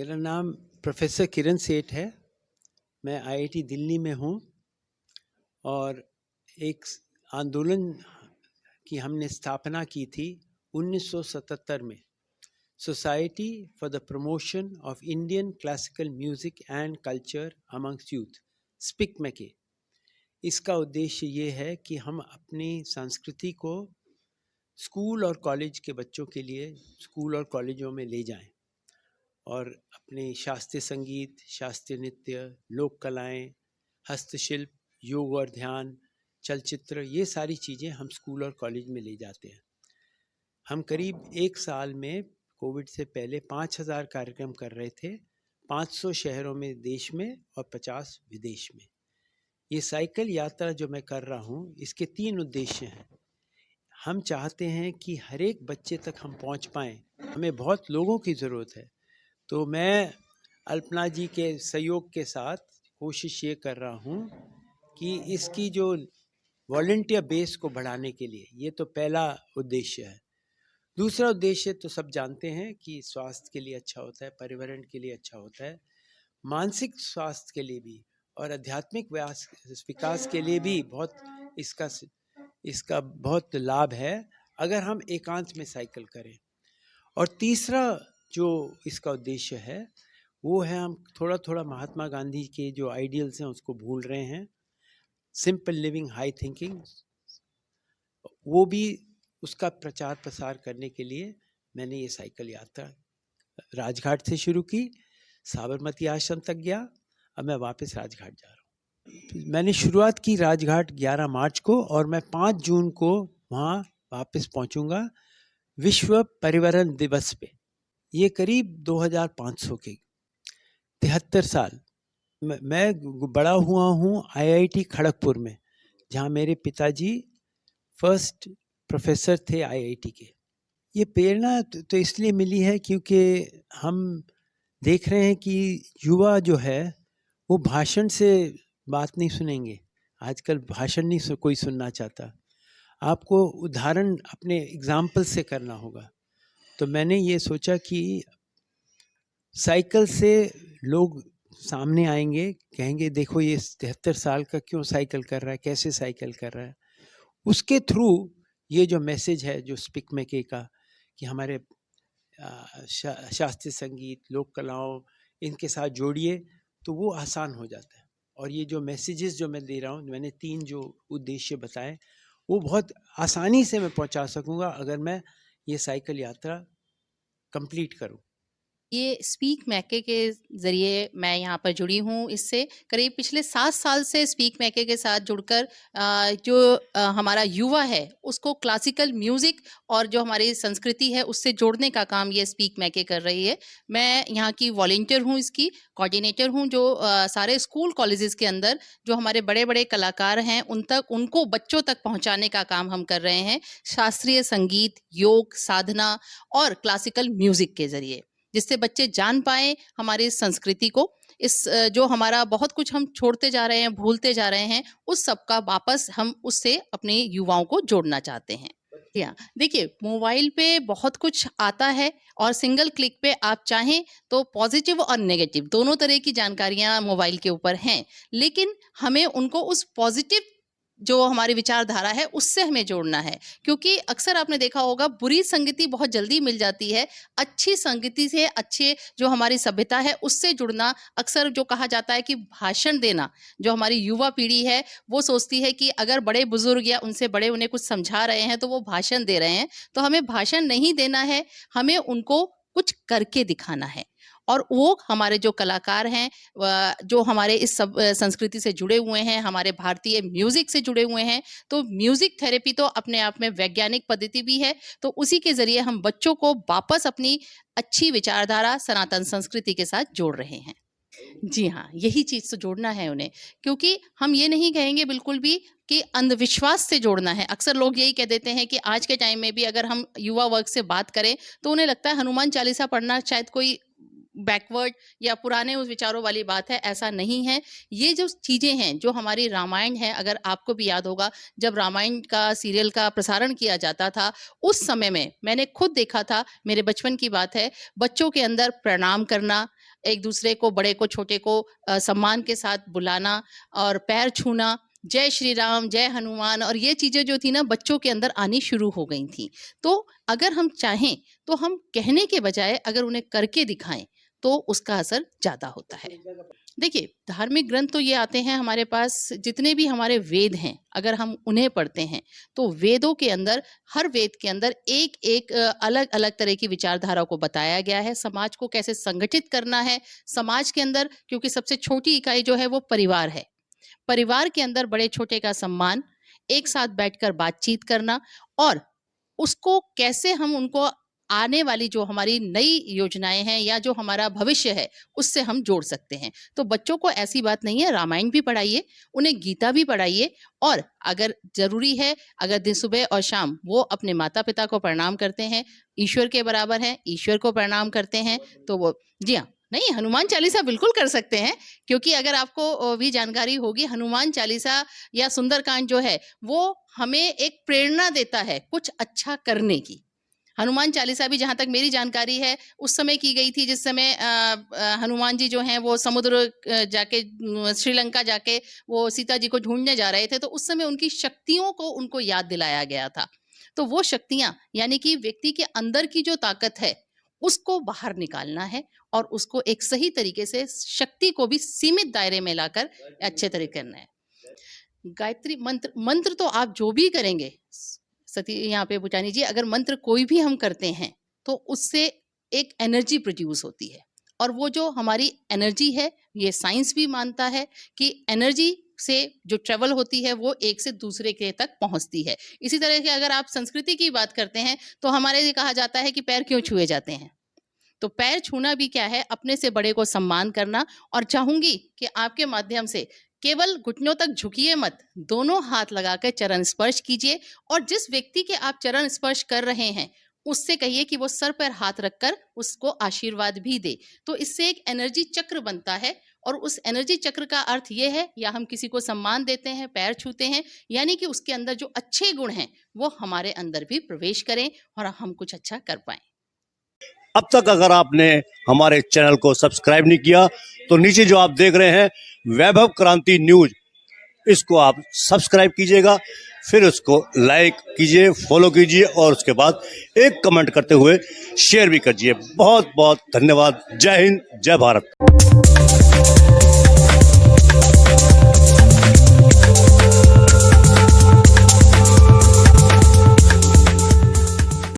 मेरा नाम प्रोफेसर किरण सेठ है। मैं आईआईटी दिल्ली में हूँ और एक आंदोलन की हमने स्थापना की थी 1977 में, society for the promotion of Indian classical music and culture amongst youth, SPIC MACAY. इसका उद्देश्य ये है कि हम अपनी संस्कृति को स्कूल और कॉलेज के बच्चों के लिए स्कूल और कॉलेजों में ले जाएं और अपने शास्त्रीय संगीत, शास्त्रीय नृत्य, लोक कलाएं, हस्तशिल्प, योग और ध्यान, चलचित्र, ये सारी चीज़ें हम स्कूल और कॉलेज में ले जाते हैं। हम करीब एक साल में कोविड से पहले 5000 कार्यक्रम कर रहे थे, 500 शहरों में देश में और 50 विदेश में। ये साइकिल यात्रा जो मैं कर रहा हूँ, इसके 3 उद्देश्य हैं। हम चाहते हैं कि हर एक बच्चे तक हम पहुँच पाएँ। हमें बहुत लोगों की ज़रूरत है, तो मैं अल्पना जी के सहयोग के साथ कोशिश ये कर रहा हूँ कि इसकी जो वॉलंटियर बेस को बढ़ाने के लिए, ये तो पहला उद्देश्य है। दूसरा उद्देश्य तो सब जानते हैं कि स्वास्थ्य के लिए अच्छा होता है, पर्यावरण के लिए अच्छा होता है, मानसिक स्वास्थ्य के लिए भी और आध्यात्मिक विकास के लिए भी बहुत इसका बहुत लाभ है अगर हम एकांत में साइकिल करें। और तीसरा जो इसका उद्देश्य है वो है, हम थोड़ा थोड़ा महात्मा गांधी के जो आइडियल्स हैं उसको भूल रहे हैं, सिंपल लिविंग, हाई थिंकिंग, वो भी उसका प्रचार प्रसार करने के लिए मैंने ये साइकिल यात्रा राजघाट से शुरू की, साबरमती आश्रम तक गया, अब मैं वापस राजघाट जा रहा हूँ। मैंने शुरुआत की राजघाट 11 मार्च को और मैं 5 जून को वहाँ वापस पहुँचूँगा विश्व पर्यावरण दिवस पे। ये करीब 2500 के 73 साल मैं बड़ा हुआ हूँ आईआईटी खड़गपुर में, जहाँ मेरे पिताजी फर्स्ट प्रोफेसर थे आईआईटी के। ये प्रेरणा तो इसलिए मिली है क्योंकि हम देख रहे हैं कि युवा जो है वो भाषण से बात नहीं सुनेंगे। आजकल भाषण नहीं कोई सुनना चाहता, आपको उदाहरण अपने एग्जाम्पल से करना होगा। तो मैंने ये सोचा कि साइकिल से लोग सामने आएंगे, कहेंगे देखो ये 73 साल का क्यों साइकिल कर रहा है, कैसे साइकिल कर रहा है। उसके थ्रू ये जो मैसेज है जो स्पिक मैके का, कि हमारे शास्त्रीय संगीत, लोक कलाओं, इनके साथ जोड़िए, तो वो आसान हो जाता है। और ये जो मैसेजेस जो मैं दे रहा हूँ, मैंने 3 जो उद्देश्य बताए, वो बहुत आसानी से मैं पहुँचा सकूँगा अगर मैं ये साइकिल यात्रा कंप्लीट करूँ। ये स्पीक मैके के ज़रिए मैं यहाँ पर जुड़ी हूँ। इससे करीब पिछले 7 साल से स्पीक मैके के साथ जुड़कर हमारा युवा है उसको क्लासिकल म्यूज़िक और जो हमारी संस्कृति है उससे जोड़ने का काम ये स्पीक मैके कर रही है। मैं यहाँ की वॉलंटियर हूँ, इसकी कोऑर्डिनेटर हूँ, जो सारे स्कूल कॉलेजेस के अंदर जो हमारे बड़े-बड़े कलाकार हैं उनको बच्चों तक पहुँचाने का काम हम कर रहे हैं, शास्त्रीय संगीत, योग, साधना और क्लासिकल म्यूज़िक के ज़रिए, जिससे बच्चे जान पाएँ हमारी संस्कृति को। इस जो हमारा बहुत कुछ हम छोड़ते जा रहे हैं, भूलते जा रहे हैं, उस सब का वापस हम उससे अपने युवाओं को जोड़ना चाहते हैं। जी हाँ, देखिए मोबाइल पे बहुत कुछ आता है और सिंगल क्लिक पे आप चाहें तो पॉजिटिव और नेगेटिव दोनों तरह की जानकारियाँ मोबाइल के ऊपर हैं, लेकिन हमें उनको उस पॉजिटिव जो हमारी विचारधारा है उससे हमें जोड़ना है, क्योंकि अक्सर आपने देखा होगा बुरी संगति बहुत जल्दी मिल जाती है। अच्छी संगति से, अच्छे जो हमारी सभ्यता है उससे जुड़ना, अक्सर जो कहा जाता है कि भाषण देना, जो हमारी युवा पीढ़ी है वो सोचती है कि अगर बड़े बुजुर्ग या उनसे बड़े उन्हें कुछ समझा रहे हैं तो वो भाषण दे रहे हैं। तो हमें भाषण नहीं देना है, हमें उनको कुछ करके दिखाना है। और वो हमारे जो कलाकार हैं, जो हमारे इस सब संस्कृति से जुड़े हुए हैं, हमारे भारतीय म्यूजिक से जुड़े हुए हैं, तो म्यूजिक थेरेपी तो अपने आप में वैज्ञानिक पद्धति भी है। तो उसी के जरिए हम बच्चों को वापस अपनी अच्छी विचारधारा, सनातन संस्कृति के साथ जोड़ रहे हैं। जी हाँ, यही चीज़ तो जोड़ना है उन्हें, क्योंकि हम ये नहीं कहेंगे बिल्कुल भी कि अंधविश्वास से जोड़ना है। अक्सर लोग यही कह देते हैं कि आज के टाइम में भी अगर हम युवा वर्ग से बात करें तो उन्हें लगता है हनुमान चालीसा पढ़ना शायद कोई बैकवर्ड या पुराने उस विचारों वाली बात है। ऐसा नहीं है। ये जो चीज़ें हैं, जो हमारी रामायण है, अगर आपको भी याद होगा जब रामायण का सीरियल का प्रसारण किया जाता था, उस समय में मैंने खुद देखा था, मेरे बचपन की बात है, बच्चों के अंदर प्रणाम करना, एक दूसरे को, बड़े को छोटे को सम्मान के साथ बुलाना और पैर छूना, जय श्री राम, जय हनुमान, और ये चीज़ें जो थी ना बच्चों के अंदर आनी शुरू हो गई थी। तो अगर हम चाहें तो हम कहने के बजाय अगर उन्हें करके दिखाएं तो उसका असर ज़्यादा होता है। देखिए, धार्मिक ग्रंथ तो ये आते हैं हमारे पास, जितने भी हमारे वेद हैं अगर हम उन्हें पढ़ते हैं तो वेदों के अंदर, हर वेद के अंदर एक एक अलग अलग तरह की विचारधारा को बताया गया है। समाज को कैसे संगठित करना है समाज के अंदर, क्योंकि सबसे छोटी इकाई जो है वो परिवार है। परिवार के अंदर बड़े छोटे का सम्मान, एक साथ बैठकर बातचीत करना, और उसको कैसे हम उनको आने वाली जो हमारी नई योजनाएं हैं या जो हमारा भविष्य है उससे हम जोड़ सकते हैं। तो बच्चों को ऐसी बात नहीं है, रामायण भी पढ़ाइए, उन्हें गीता भी पढ़ाइए, और अगर जरूरी है, अगर दिन सुबह और शाम वो अपने माता पिता को प्रणाम करते हैं, ईश्वर के बराबर हैं, ईश्वर को प्रणाम करते हैं, तो वो, जी हाँ, नहीं, हनुमान चालीसा बिल्कुल कर सकते हैं, क्योंकि अगर आपको भी जानकारी होगी, हनुमान चालीसा या सुंदरकांड जो है वो हमें एक प्रेरणा देता है कुछ अच्छा करने की। हनुमान चालीसा भी, जहाँ तक मेरी जानकारी है, उस समय की गई थी जिस समय हनुमान जी जो हैं वो समुद्र जाके, श्रीलंका जाके वो सीता जी को ढूंढने जा रहे थे, तो उस समय उनकी शक्तियों को उनको याद दिलाया गया था। तो वो शक्तियां, यानी कि व्यक्ति के अंदर की जो ताकत है उसको बाहर निकालना है, और उसको एक सही तरीके से, शक्ति को भी सीमित दायरे में लाकर अच्छे तरीके करना है। गायत्री मंत्र तो आप जो भी करेंगे सती, यहाँ पे भूटानी जी, अगर मंत्र कोई भी हम करते हैं तो उससे एक एनर्जी प्रोड्यूस होती है, और वो जो हमारी एनर्जी है, ये साइंस भी मानता है कि एनर्जी से जो ट्रेवल होती है वो एक से दूसरे के तक पहुंचती है। इसी तरह के अगर आप संस्कृति की बात करते हैं तो हमारे लिए कहा जाता है कि पैर क्यों छुए जाते हैं, तो पैर छूना भी क्या है, अपने से बड़े को सम्मान करना। और चाहूंगी कि आपके माध्यम से केवल घुटनों तक झुकिए मत, दोनों हाथ लगाकर चरण स्पर्श कीजिए, और जिस व्यक्ति के आप चरण स्पर्श कर रहे हैं उससे कहिए कि वो सर पर हाथ रखकर उसको आशीर्वाद भी दे। तो इससे एक एनर्जी चक्र बनता है, और उस एनर्जी चक्र का अर्थ ये है, या हम किसी को सम्मान देते हैं, पैर छूते हैं, यानी कि उसके अंदर जो अच्छे गुण हैं वो हमारे अंदर भी प्रवेश करें और हम कुछ अच्छा कर पाएं। अब तक अगर आपने हमारे चैनल को सब्सक्राइब नहीं किया तो नीचे जो आप देख रहे हैं वैभव क्रांति न्यूज, इसको आप सब्सक्राइब कीजिएगा, फिर उसको लाइक कीजिए, फॉलो कीजिए, और उसके बाद एक कमेंट करते हुए शेयर भी कीजिए। बहुत बहुत धन्यवाद। जय हिंद, जय भारत।